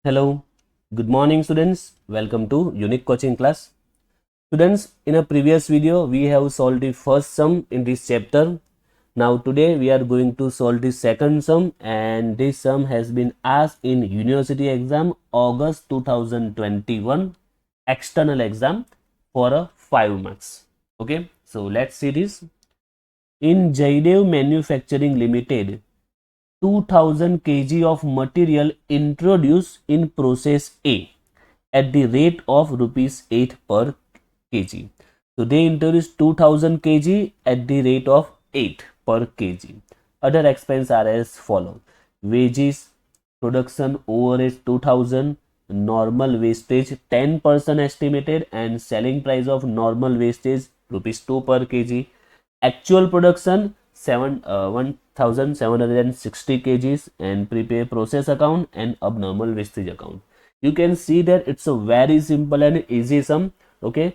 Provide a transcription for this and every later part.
Hello, good morning students. Welcome to Unique Coaching class. Students, in a previous video, we have solved the first sum in this chapter. Now today we are going to solve the second sum, and this sum has been asked in university exam August 2021 external exam for a 5 marks. Okay, so let's see this. In Jaidev Manufacturing Limited, 2000 kg of material introduced in process A at the rate of rupees 8 per kg. So they introduced 2000 kg at the rate of 8 per kg. Other expenses are as follows: wages, production overhead 2000, normal wastage 10% estimated, and selling price of normal wastage rupees 2 per kg. Actual production 1760 kgs, and prepare process account and abnormal wastage account. You can see that it's a very simple and easy sum. Okay,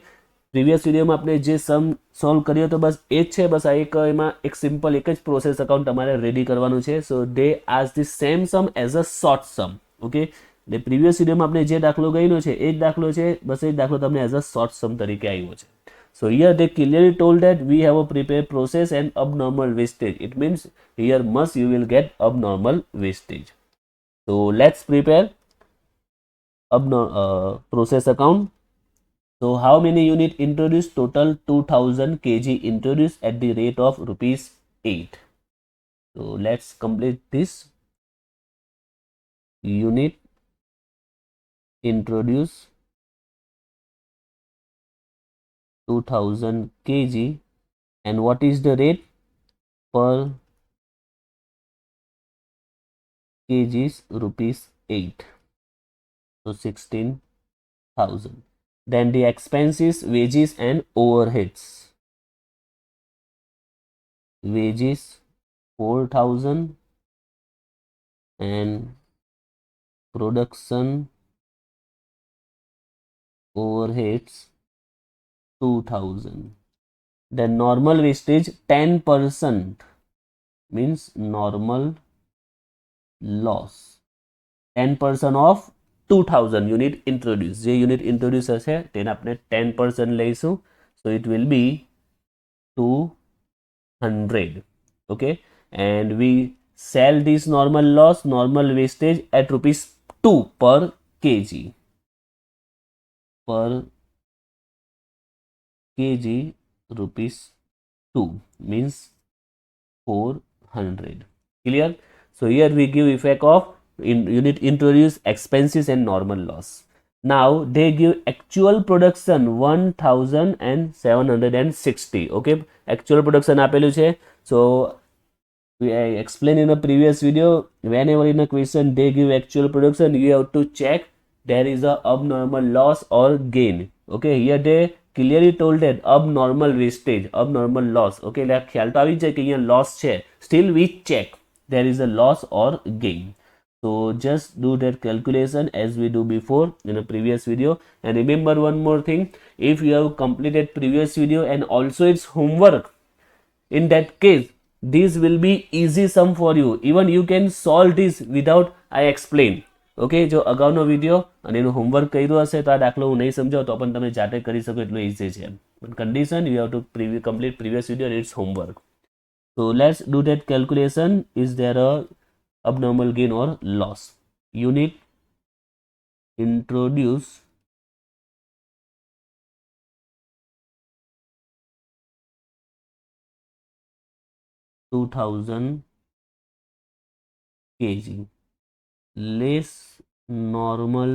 previous વિડીયોમાં આપણે જે સમ solve કર્યો તો બસ એ જ છે. બસ આ એમાં એક સિમ્પલ એક જ પ્રોસેસ અકાઉન્ટ તમારે રેડી કરવાનું છે. So they as the same sum as a short sum. Okay, એટલે પ્રીવિયસ વિડીયોમાં આપણે જે દાખલો ગયો છે એ જ દાખલો છે. બસ એ જ દાખલો તમને એઝ અ શોર્ટ સમ તરીકે આવ્યો છે. So here they clearly told that we have a prepared process and abnormal wastage. It means here must you will get abnormal wastage. So let's prepare process account. So how many unit introduced? Total 2000 kg introduced at the rate of rupees 8. So let's complete this. Unit introduced 2000 kg, and what is the rate per kg is rupees 8, so 16,000. Then the expenses, wages and overheads. Wages 4000 and production overheads 2000. Then normal wastage 10% means normal loss. 10% of 2000 unit introduce. જે unit introduce હશે તેને આપણે 10% લઈશું. So it will be 200. Okay, and we sell this normal loss, normal wastage at rupees 2 per kg. Per kg rupees 2 means 400. Clear? So here we give effect of unit introduce, expenses and normal loss. Now they give actual production 1760. Okay, actual production આપેલું છે. So I explained in a previous video, whenever in a question they give actual production, you have to check there is a abnormal loss or gain. Okay, here they clearly told that abnormal wastage, abnormal loss. Okay, એટલે ખ્યાલ તો આવી જાય કે અહીંયા loss છે. Still we check there is a loss or gain. So just do that calculation as we do before in a previous video. And remember one more thing, if you have completed previous video and also its homework, in that case this will be easy sum for you. Even you can solve this without I explain. Okay, જો અગાઉનો video અને એનું homework કર્યું હશે તો આ દાખલો હું નહીં સમજાવું તો પણ તમે જાતે કરી શકો એટલું ઇઝી છે. But condition you have to complete previous video and its homework. So let's do that calculation. Is there a abnormal gain or loss? Unit introduce 2000 kg less normal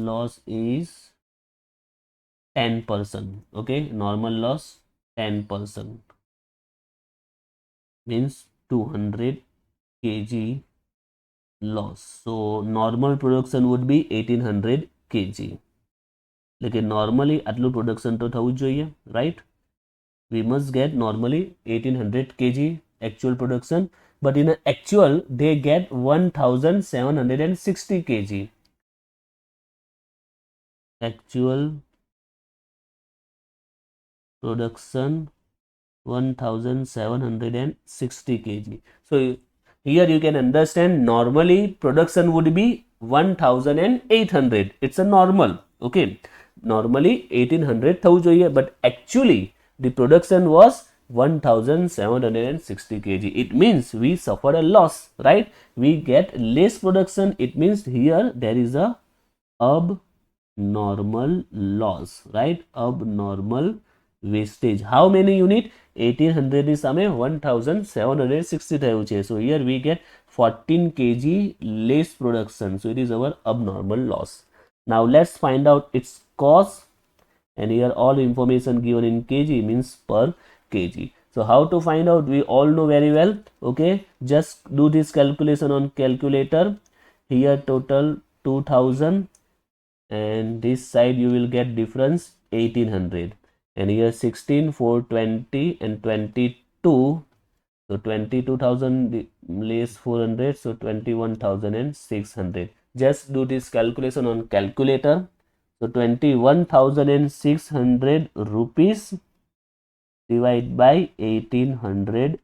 loss is 10%. Okay, normal loss 10% means 200 kg loss. So normal production would be 1800 kg. એટલે normally આટલું production તો થવું જ જોઈએ, right? We must get normally 1800 kg actual production, but in actual they get 1760 kg. Actual production 1760 kg. So here you can understand normally production would be 1800. It's a normal. Okay, normally 1800 thou જોઈએ, but actually the production was 1760 kg. It means we suffered a loss, right? We get less production. It means here there is a abnormal loss, right? Abnormal wastage. How many unit? 1800 ની સામે 1760 થયું છે. So here we get 14 kg less production. So it is our abnormal loss. Now let's find out its cost, and here all information given in kg means per kg. So how to find out? We all know very well. Okay, just do this calculation on calculator. Here total 2000, and this side you will get difference 1800, and here 16, 420 and 22. So 22,000 less 400, so 21,600. Just do this calculation on calculator. So 21,600 rupees divided by 1800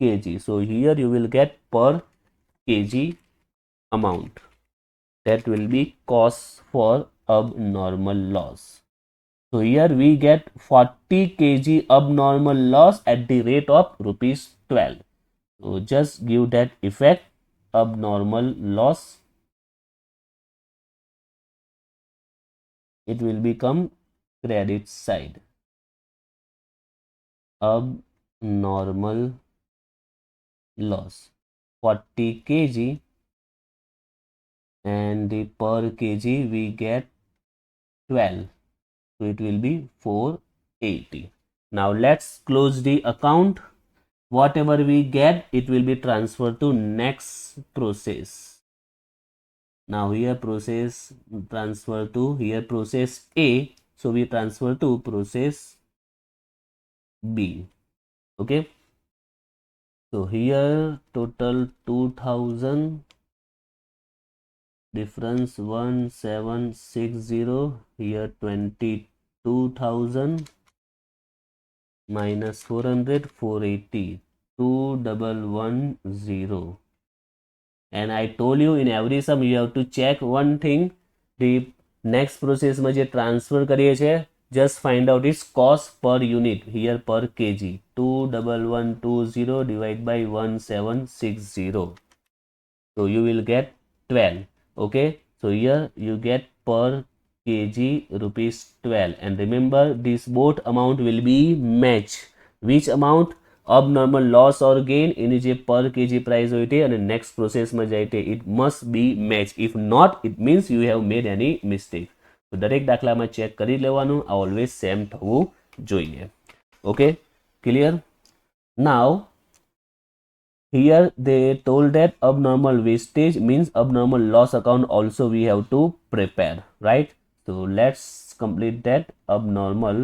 kg. So here you will get per kg amount. That will be cost for abnormal loss. So here we get 40 kg abnormal loss at the rate of rupees 12. So just give that effect, abnormal loss. It will become credit side. Abnormal loss 40 kg, and the per kg we get 12. So it will be 480. Now let's close the account. Whatever we get, it will be transferred to next process. Now here process transfer to here process A. So we transfer to process B. Okay. So here total 2000, difference 1760, here 22,000 minus 400, 480, 2110. And I told you in every sum you have to check one thing. The next process में जे transfer करिए छे, just find out its cost per unit. Here per kg 21120 divided by 1760. So you will get 12. Okay, so here you get per kg rupees 12, and remember this both amount will be match. Which amount? Abnormal loss or gain એની જે per kg price હોય તે અને next process માં જાય તે, it must be match. If not, it means you have made any mistake. તો દરેક દાખલામાં ચેક કરી લેવાનું, આ always same થવું જોઈએ. Okay, clear? Now here they told that abnormal wastage means abnormal loss account also we have to prepare, right? So let's complete that abnormal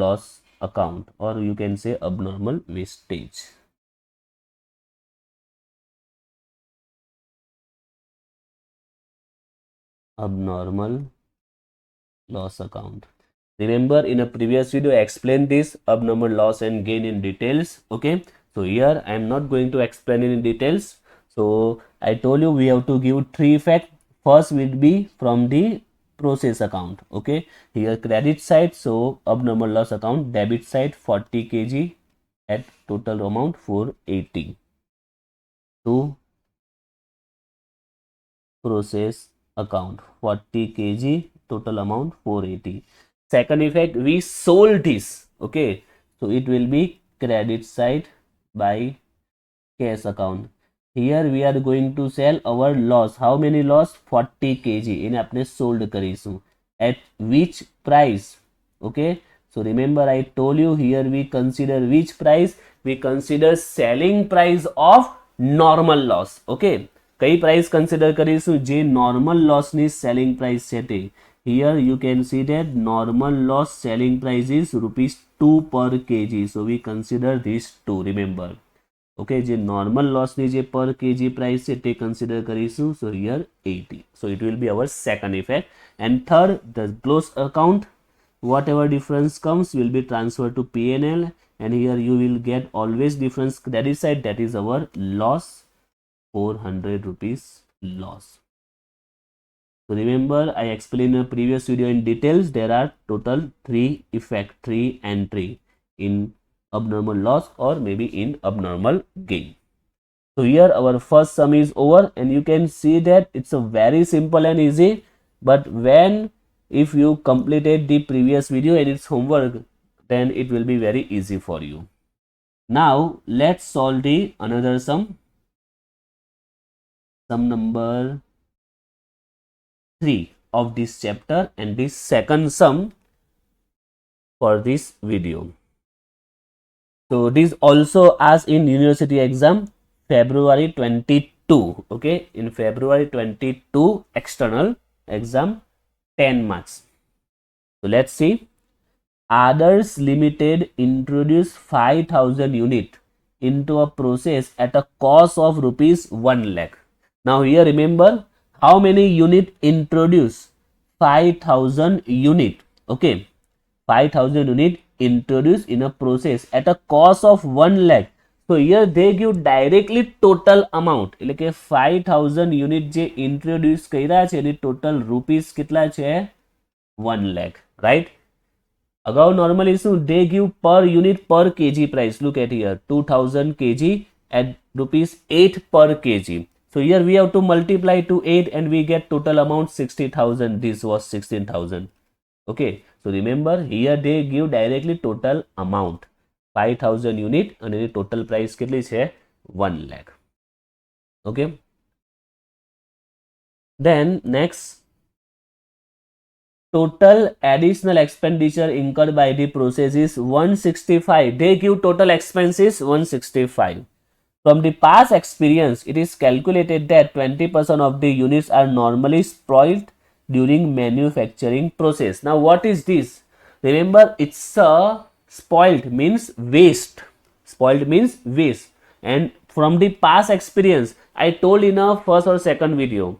loss account, or you can say abnormal wastage. Abnormal loss account. Remember in a previous video I explained this abnormal loss and gain in details. Okay, so here I am not going to explain it in details. So I told you we have to give three effects. First will be from the process account. Okay, here credit side, so abnormal loss account, debit side 40 kg at total amount 480 to process account 40 kg total amount 480. Second effect, we sold this. Okay, so it will be credit side by cash account. Here we are going to sell our loss. How many loss? 40 kg. એને આપણે sold કરીશું. At which price? Okay, so remember I told you here we consider which price? We consider selling price of normal loss. Okay, કઈ price consider કરીશું? જે normal loss ની selling price છે તે. Here you can see that normal loss selling price is rupees 2 per kg. So we consider these two. Remember. Okay, જે normal loss ની જે per kg price છે તે consider કરીશું. So here 80. So it will be our second effect. And third, the close account, whatever difference comes will be transferred to P&L, and here you will get always difference credit side, that is our loss, 400 rupees loss. So remember, I explained in a previous video in details, there are total 3 effects, 3 entry in abnormal loss or maybe in abnormal gain. So here our first sum is over, and you can see that it's a very simple and easy, but if you completed the previous video and its homework, then it will be very easy for you. Now let's solve the another sum number 3 of this chapter and the second sum for this video. So this also as in university exam February 22, okay, in February 22 external exam 10 marks. So let's see. Others Limited introduced 5,000 unit into a process at a cost of rupees 1 lakh. Now here remember how many unit introduce? 5,000 unit, okay, 5,000 unit introduced in a process at a cost of 1 lakh. So here they give directly total amount, એટલે કે 5,000 unit જે introduce કર્યા છે એની total rupees કેટલા છે? 1 lakh, right? Again, normally so they give per unit per kg price. Look at here, 2,000 kg at rupees 8 per kg. So here we have to multiply to 8 and we get total amount 60,000. This was 16,000. Okay, so remember here they give directly total amount 5,000 unit and the total price કેટલી છે? 1 lakh. Okay. Then next, total additional expenditure incurred by the process is 165. They give total expenses 165. From the past experience, it is calculated that 20% of the units are normally spoiled during manufacturing process. Now what is this? Remember, it's a spoiled means waste. Spoiled means waste. And from the past experience, I told in a first or second video,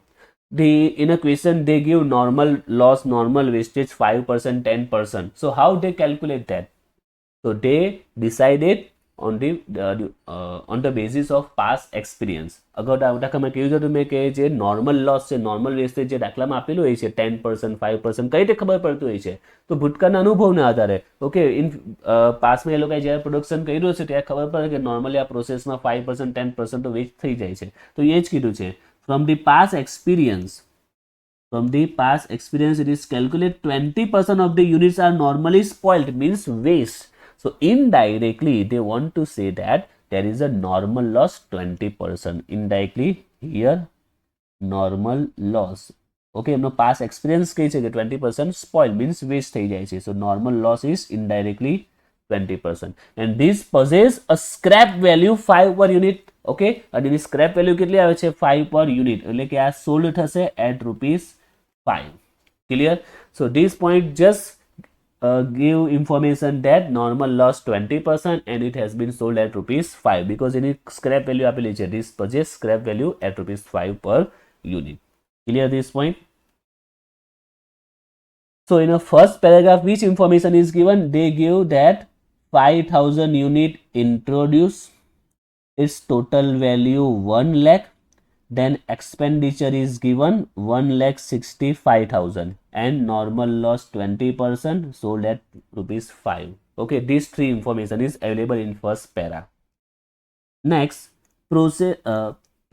in a question they give normal loss, normal wastage 5%, 10%. So how they calculate that? So they decided on the basis of past experience. અગાઉ દાખલામાં કેવું હતું મેં કે જે normal loss છે, normal wastage જે દાખલામાં આપેલું હોય છે 10%, 5% કઈ રીતે ખબર પડતું હોય છે? તો ભૂતકાળના અનુભવના આધારે, ઓકે, ઇન પાસમાં એ લોકોએ જ્યારે પ્રોડક્શન કર્યું છે ત્યારે ખબર પડે કે નોર્મલી આ પ્રોસેસમાં 5%, 10% તો વેસ્ટ થઈ જાય છે. તો એ જ કીધું છે. From the past experience, it is calculated 20% of the units are normally spoiled, means waste. So indirectly, they want to say that there is a normal loss 20%. Indirectly, here normal loss. Okay, no past experience કહે છે કે 20% spoil means waste થઈ જાય છે. So normal loss is indirectly 20%. And this possess a scrap value 5 per unit. Okay, and the scrap value કેટલી આવે છે? 5 per unit. એટલે કે આ sold થશે at rupees 5. Clear? So this point just give information that normal loss 20% and it has been sold at rupees 5 because any scrap value આપેલી છે. This purchase scrap value at rupees 5 per unit. Clear this point? So in the first paragraph, which information is given? They give that 5,000 unit introduced, its total value 1 lakh, then expenditure is given 1,65,000 and normal loss 20%, sold at rupees 5. Okay, these three information is available in first para. Next,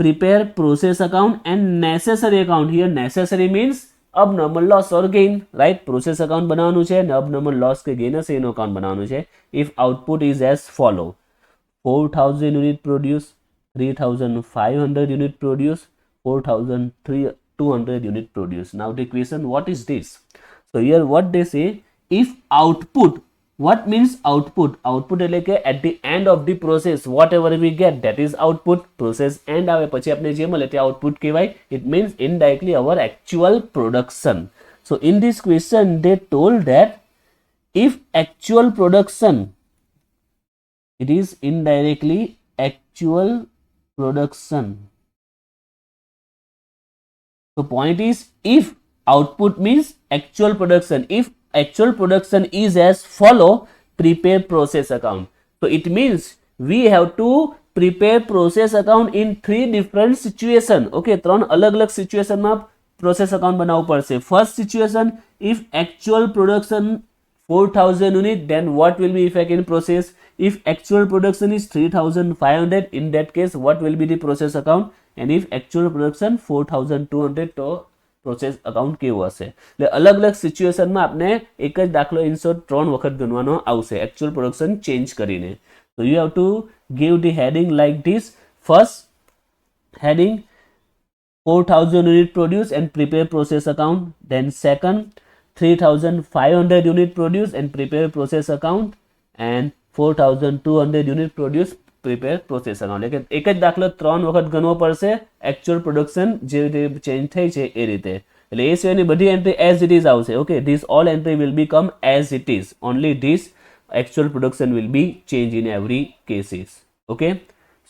prepare process account and necessary account. Here necessary means abnormal loss or gain, right? Process account બનાવવાનું છે અને abnormal loss કે gain હશે એનું account બનાવવાનું છે. If output is as follow: 4,000 unit produce, 3,500 unit produce, 4,200 unit produce. Now the question, what is this? So here what they say, if output, what means output? Output એટલે કે at the end of the process whatever we get, that is output. Process end આવે પછી આપણે જે મળે તે output કહેવાય. It means indirectly our actual production. So in this question they told that if actual production, it is indirectly actual production. So point is, if output means actual production, if actual production is as follow, prepare process account. So it means we have to prepare process account in three different situation. Okay, ત્રણ અલગ અલગ situation માં process account બનાવવું પડશે. First situation, if actual production 4000 unit, then what will be effect in process? If actual production is 3500, in that case what will be the process account? And if actual production 4200, તો process account કેવું હશે? એટલે અલગ અલગ સિચ્યુએશનમાં આપણે એક જ દાખલો ઇનશોર્ટ 3 વખત ગણવાનો આવશે એકચ્યુઅલ પ્રોડક્શન ચેન્જ કરીને. So you have to give the heading like this. First heading, 4000 unit produce and prepare process account. Then second, 3500 unit produce and prepare process account. And 4200 unit produce, prepare process account. એટલે એક જ દાખલો 3 વખત ગણવો પડશે actual production જે રીતે change થઈ છે એ રીતે. એટલે એ સિવાયની બધી એન્ટ્રી એઝ ઇટ ઇઝ આવશે. Okay, this all entry will become as it is. Only this actual production will be changed in every cases. Okay,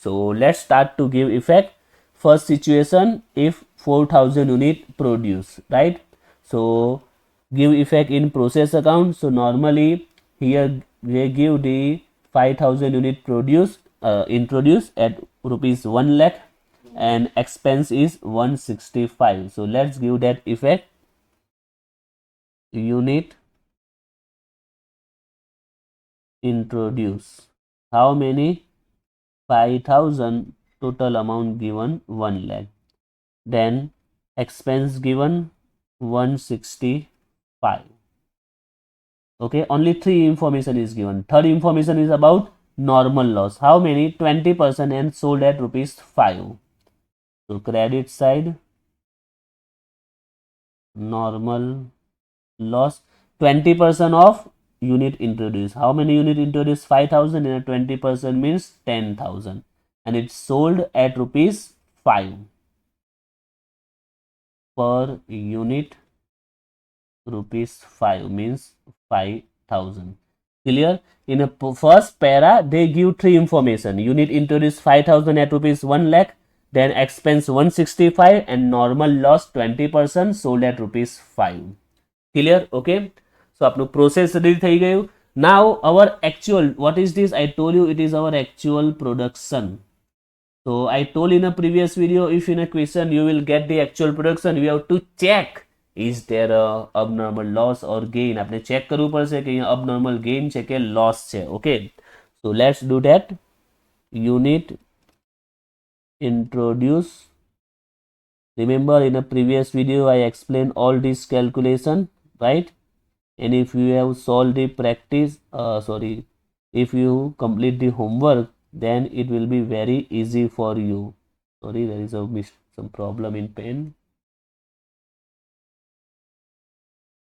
so let's start to give effect. First situation, if 4000 unit produce, right? So give effect in process account. So normally here they give the 5000 unit produce introduced at rupees 1 lakh and expense is 165. So let's give that effect. Unit introduce, how many? 5000, total amount given 1 lakh, then expense given 165. Okay, only 3 information is given. Third information is about normal loss, how many? 20% and sold at rupees 5. So credit side, normal loss, 20% of unit introduced. How many unit introduced? 5000 and 20% means 10,000 and it's sold at rupees 5 per unit. Rupees 5 means 5000. Clear? In a first para they give 3 information. Unit introduced 5000 at rupees 1 lakh, then expense 165 and normal loss 20%, sold at rupees 5. Clear? Okay, so આપનું process ready થઈ ગયું. Now our actual, what is this? I told you it is our actual production. So I told in a previous video, if in a question you will get the actual production, you have to check is there a abnormal loss or gain. આપણે check કરવું પડશે કે અહીંયા abnormal gain છે કે loss છે. Okay, so let's do that. Unit introduce. Remember in a previous video I explained all this calculation, right? And if you have solved the practice, if you complete the homework, then it will be very easy for you. Sorry, there is some problem in pen.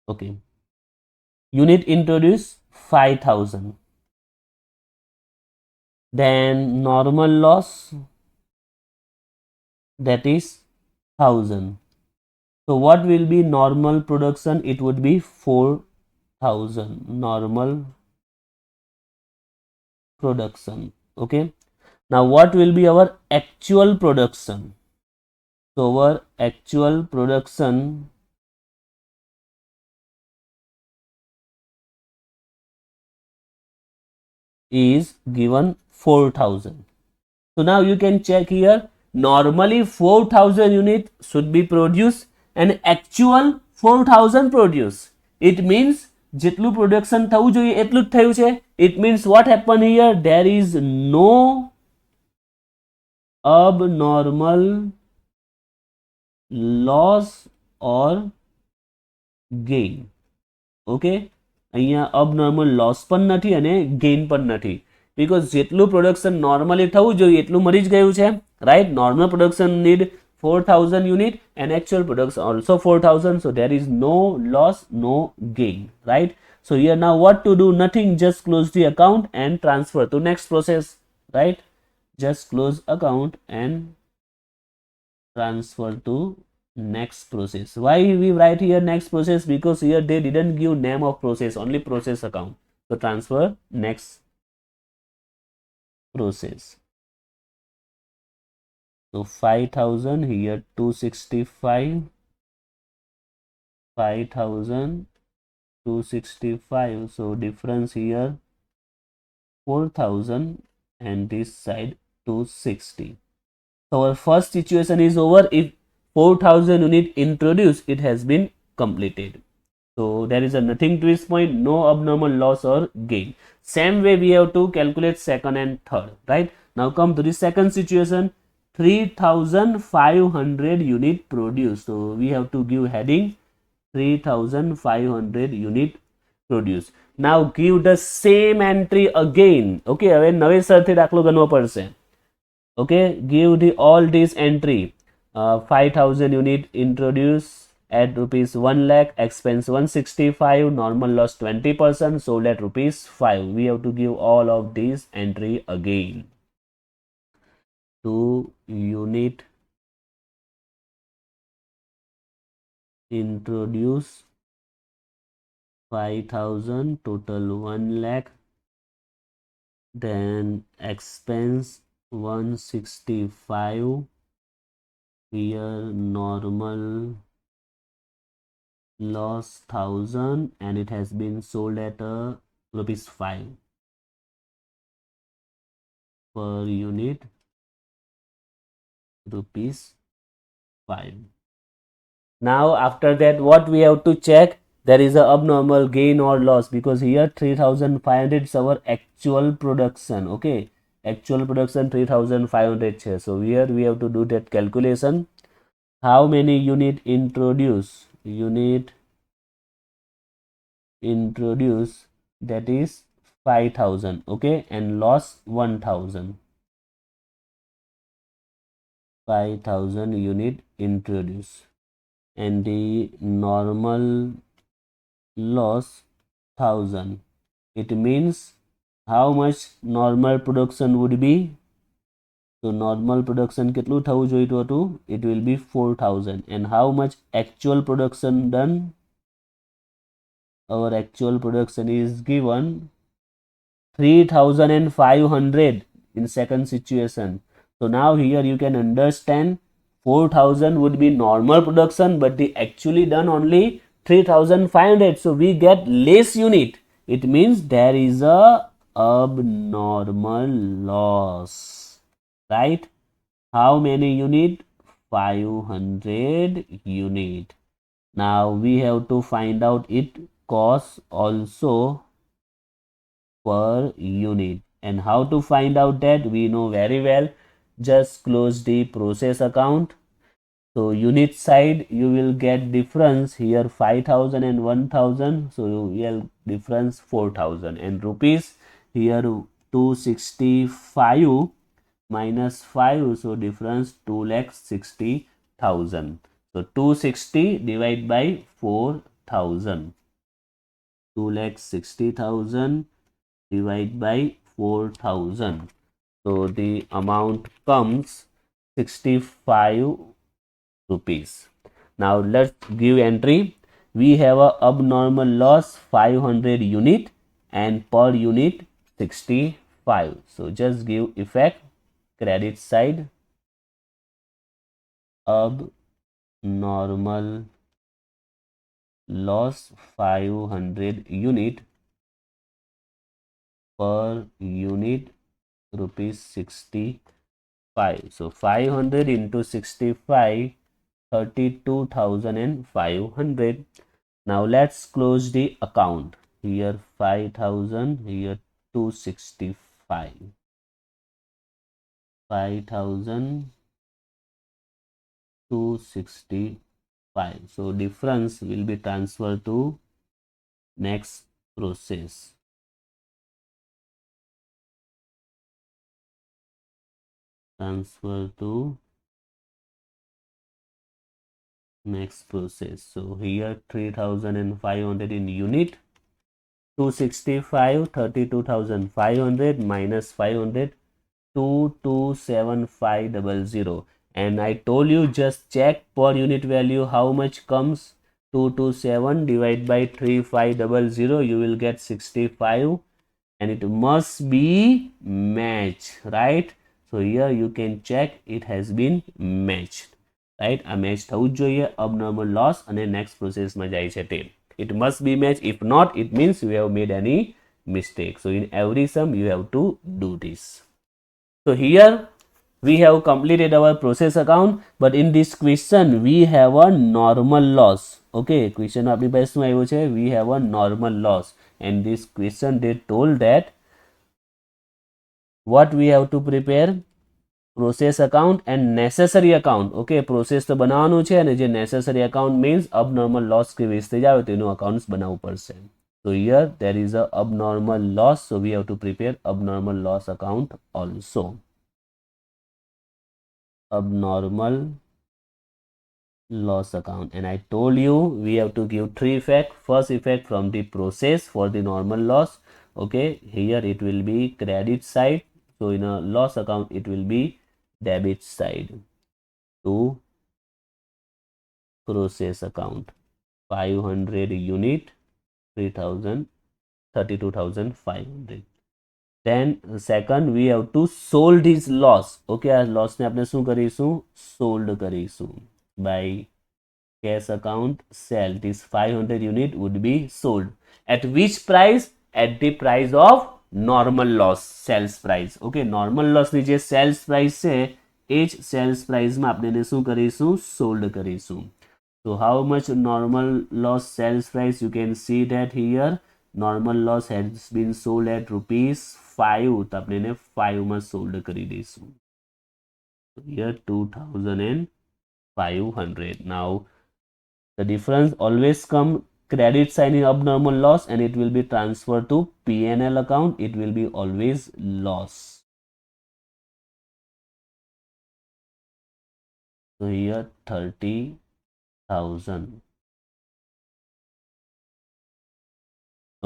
Okay, unit introduce 5000, then normal loss, that is 1000. So what will be normal production? It would be 4000 normal production. Okay, now what will be our actual production? So our actual production is given 4000. So now you can check here. Normally 4000 unit should be produced and actual 4000 produce. It means જેટલું production થવું જોઈએ એટલું જ થયું છે. It means what happened here? There is no abnormal loss or gain. Okay, અહીંયા abnormal loss પણ નથી અને gain પણ નથી, because જેટલું પ્રોડક્શન નોર્મલી થવું જોઈએ એટલું મળી જ ગયું છે, right? Normal production need 4000 unit and actual production also 4000, so there is no loss, no gain, right? So here now what to do? Nothing, just close the account and transfer to next process, right? Just close account and transfer to next process. Why we write here next process? Because here they didn't give name of process, only process account. So transfer next process. So 5000 here, 265, 5000, 265. So difference here 4000 and this side 260. So our first situation is over. If 4000 unit introduced, it has been completed. So there is a nothing to this point, no abnormal loss or gain. Same way we have to calculate second and third, right? Now come to the second situation, 3500 unit produced. So we have to give heading 3500 unit produced. Now give the same entry again. Okay, હવે નવેસરથી દાખલો ગણવો પડશે. Okay, give the all this entry. 5000 unit introduced at rupees 1 lakh, expense 165, normal loss 20%, sold at rupees 5. We have to give all of these entry again. 2 unit introduce 5000, total 1 lakh, then expense 165, here normal loss 1000, and it has been sold at rupees 5 per unit, rupees 5. Now after that, what we have to check, there is a abnormal gain or loss, because here 3500 is our actual production. Okay, actual production 3500 છે. So here we have to do that calculation. How many unit introduce? Unit introduce, that is 5000. Okay, and loss 1000. 5000 unit introduce, and the normal loss 1000. It means how much normal production would be? So normal production કેટલું થવું જોઈતું હતું? It will be 4000. And how much actual production done? Our actual production is given 3500 in second situation. So now here you can understand 4000 would be normal production, but the actually done only 3500. So we get less unit. It means there is a abnormal loss, right? How many unit? 500 unit. Now we have to find out it cost also per unit. And how to find out that? We know very well. Just close the process account. So unit side you will get difference here 5000 and 1000. So you will difference 4000, and rupees here 265 minus 5, so difference 2,60,000. So 260 divided by 4000. 2,60,000 divided by 4000. So the amount comes 65 rupees. Now let's give entry. We have a abnormal loss 500 unit and per unit 65. So just give effect, credit side, abnormal loss 500 unit, per unit rupees 65. So 500 into 65, 32,500. Now let's close the account. Here 5000, here 265. 5000, 265. So difference will be transferred to next process. Transfer to next process. So here 3500 in unit, 265, 32,500 minus 500, 227500. And I told you just check per unit value how much comes. 227 divided by 3500, you will get 65, and it must be matched, right? So here you can check it has been matched, right? A match થવું જ જોઈએ abnormal loss અને next process માં જાય છે તે. It must be matched. If not, it means you have made any mistake. So in every sum you have to do this. So here we have completed our process account, but in this question we have a normal loss. Okay, question આપણી પાસે શું આવ્યો છે? We have a normal loss, and this question they told that what we have to prepare process account and necessary account. Okay, process તો બનાવવાનું છે અને જે necessary account means abnormal loss કે wastage આવે તો એનું accounts બનાવવું પડશે. So here there is a abnormal loss, so we have to prepare abnormal loss account also. Abnormal loss account, and I told you we have to give three effect. First effect from the process for the normal loss. Okay, here it will be credit side, so in a loss account it will be debit side to process account. 500 unit, 3000, 32,500. Then second we have to sold his loss. Okay, આ loss ને આપણે શું કરીશું? Sold કરીશું by cash account sell. This 500 unit would be sold at which price? At the price of normal loss, sales price. Okay, normal loss ની જે sales price છે એ જ sales price માં આપણે એને શું કરીશું? Sold કરીશું. So how much normal loss sales price? You can see that here normal loss has been sold at rupees 5, તો આપણે એને 5 માં sold કરી દઈશું. Here 2,500. Now the difference always come credit sign in abnormal loss and it will be transferred to P&L account. It will be always loss. So here 30,000.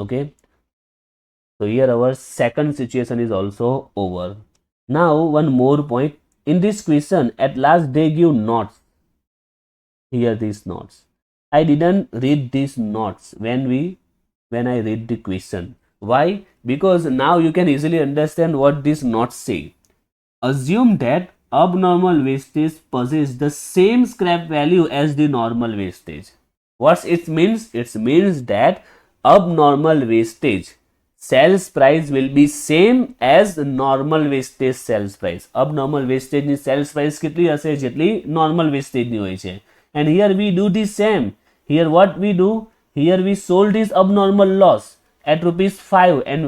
Okay, so here our second situation is also over. Now one more point in this question, at last they give notes. Here these notes, I didn't read these notes when I read the question. Why? Because now you can easily understand what these notes say. Assume that abnormal wastage possess the same scrap value as the normal wastage. What it means? It means that abnormal wastage sales price will be same as normal wastage sales price. Abnormal wastage ની sales price કેટલી હશે? જેટલી normal wastage ની હોય છે. And here we do the same. Here what we do? Here we sold this abnormal loss at rupees 5, and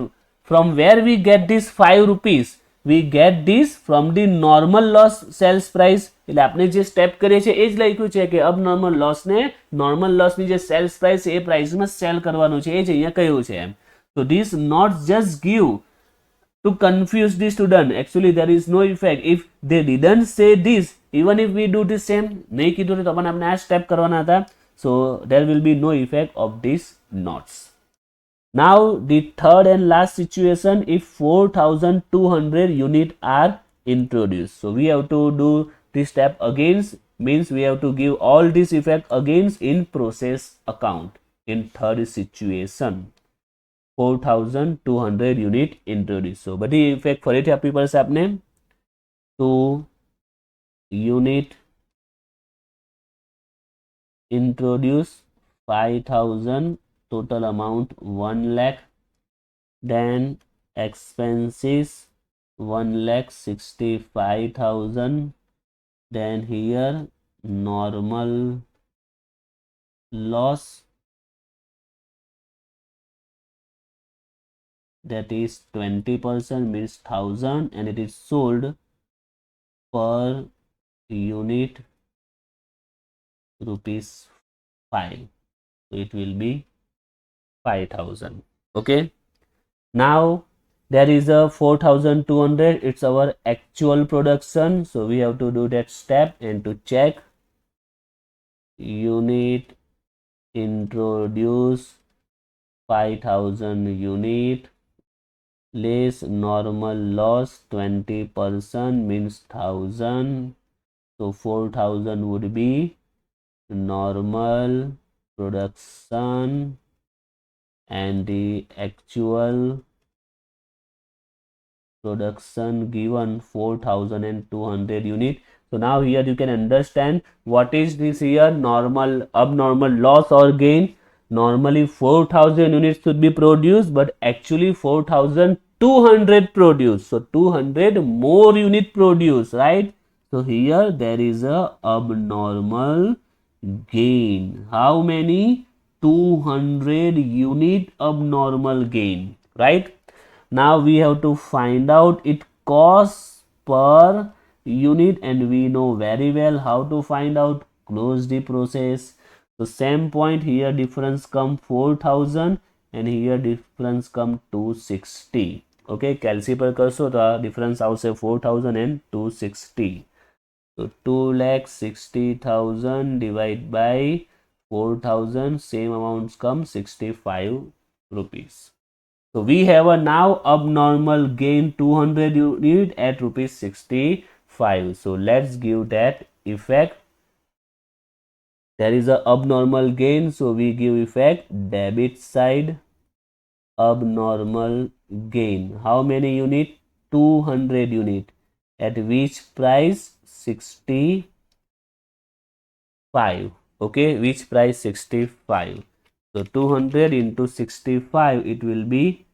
from where we get this 5 rupees? We get this from the normal loss sales price. એટલે આપણે જે step કરીએ છીએ એ જ લખ્યું છે કે abnormal loss ને normal loss ની જે sales price એ price માં sell કરવાનું છે, એ જ અહીંયા કહ્યું છે. So these notes just give to confuse the student. Actually there is no effect if they didn't say this. Even if we do the same, નહીં કીધું તો પણ આપણે આ સ્ટેપ કરવાના હતા. So there will be no effect of these notes. Now the third and last situation, if 4,200 unit are introduced. So we have to do this step again, means we have to give all this effect again in process account. In third situation 4,200 unit introduced. So બધી effect ફરીથી આપવી પડશે આપને. તો unit introduce 5,000, total amount 1 lakh, then expenses 1,65,000, then here normal loss, that is 20%, means 1,000, and it is sold per unit rupees 5, so it will be 5,000. Okay, now there is a 4,200, it's our actual production, so we have to do that step and to check unit introduce 5,000 unit less normal loss 20%, means 1,000. So 4,000 would be normal production and the actual production given 4,200 unit. So now here you can understand what is this here normal abnormal loss or gain. Normally 4,000 units should be produced, but actually 4,200 200 produced. So 200 more unit produced, right? So here there is a abnormal gain. How many? 200 unit abnormal gain, right? Now we have to find out it costs per unit, and we know very well how to find out. Close the process. So same point here, difference come 4000 and here difference come 260. Okay, calci पर करशो तो difference આવશે 4000 and 260. So 2,60,000 divided by 4000, same amounts come 65 rupees. So we have a now abnormal gain 200 unit at rupees 65. So let's give that effect. There is a abnormal gain, so we give effect debit side abnormal gain. How many unit? 200 unit. At which price? 65. Okay, which price? 65. So 200 into 65, it will be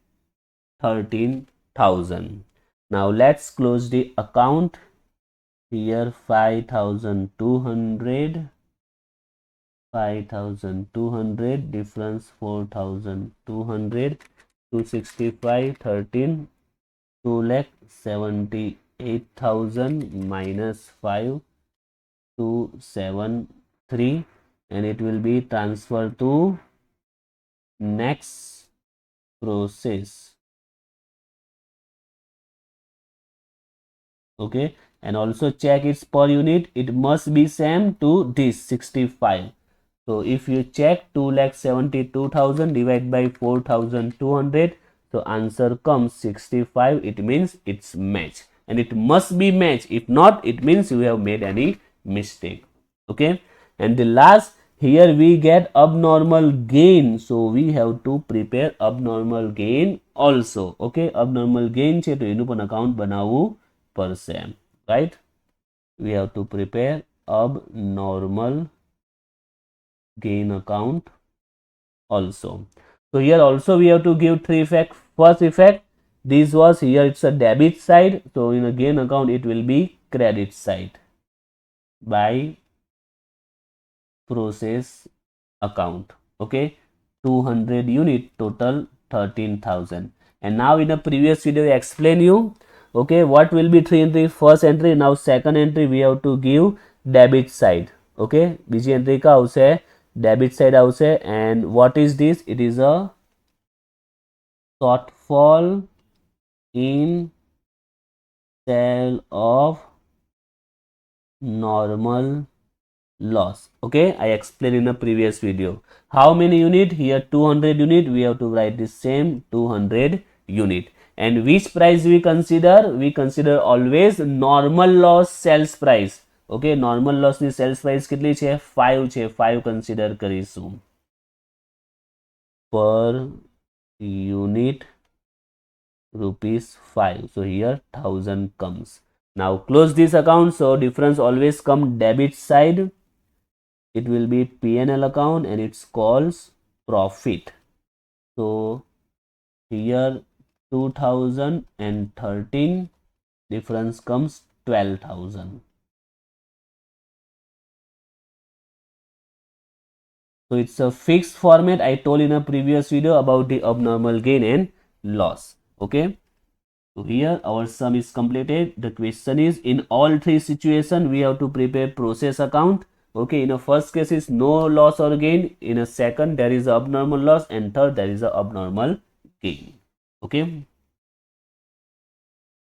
13,000. Now let's close the account. Here 5,200, 5,200, difference 4,200, 265, 13, 2,78,000 minus 5, 273, and it will be transferred to next process. Okay, and also check its per unit, it must be same to this 65. So if you check 2,72,000 divided by 4,200, so answer comes 65. It means it's match, and it must be match. If not, it means you have made any mistake. Okay, and the last, here we get abnormal gain, so we have to prepare abnormal gain also. Okay, abnormal gain છે તો એનું પણ account બનાવવું પડશે, right? We have to prepare abnormal gain account also. So here also we have to give three effects. First effect, this was here, it's a debit side, so in a gain account it will be credit side by process account. Okay, 200 unit, total 13,000. And now in the previous video I explain you, okay, what will be three entry? First entry, now second entry we have to give debit side. Okay, બીજી entry का આવશે debit side આવશે, and what is this? It is a shortfall in sale of normal loss. Okay, I explained in the previous video. How many unit? Here 200 unit, we have to write the same 200 unit. And which price we consider? We consider always normal loss sales price. Okay, normal loss ની sales price કેટલી છે? 5 છે. 5 consider કરીશું. Per unit rupees 5. So here 1000 comes. Now close this account. So difference always come debit side. It will be P&L account and it's called profit. So here 2013, difference comes 12,000. So it's a fixed format. I told in a previous video about the abnormal gain and loss. Okay, so here our sum is completed. The question is, in all three situations we have to prepare process account. Okay, in a first case is no loss or gain, in a second there is a abnormal loss, and third there is a abnormal gain. Okay.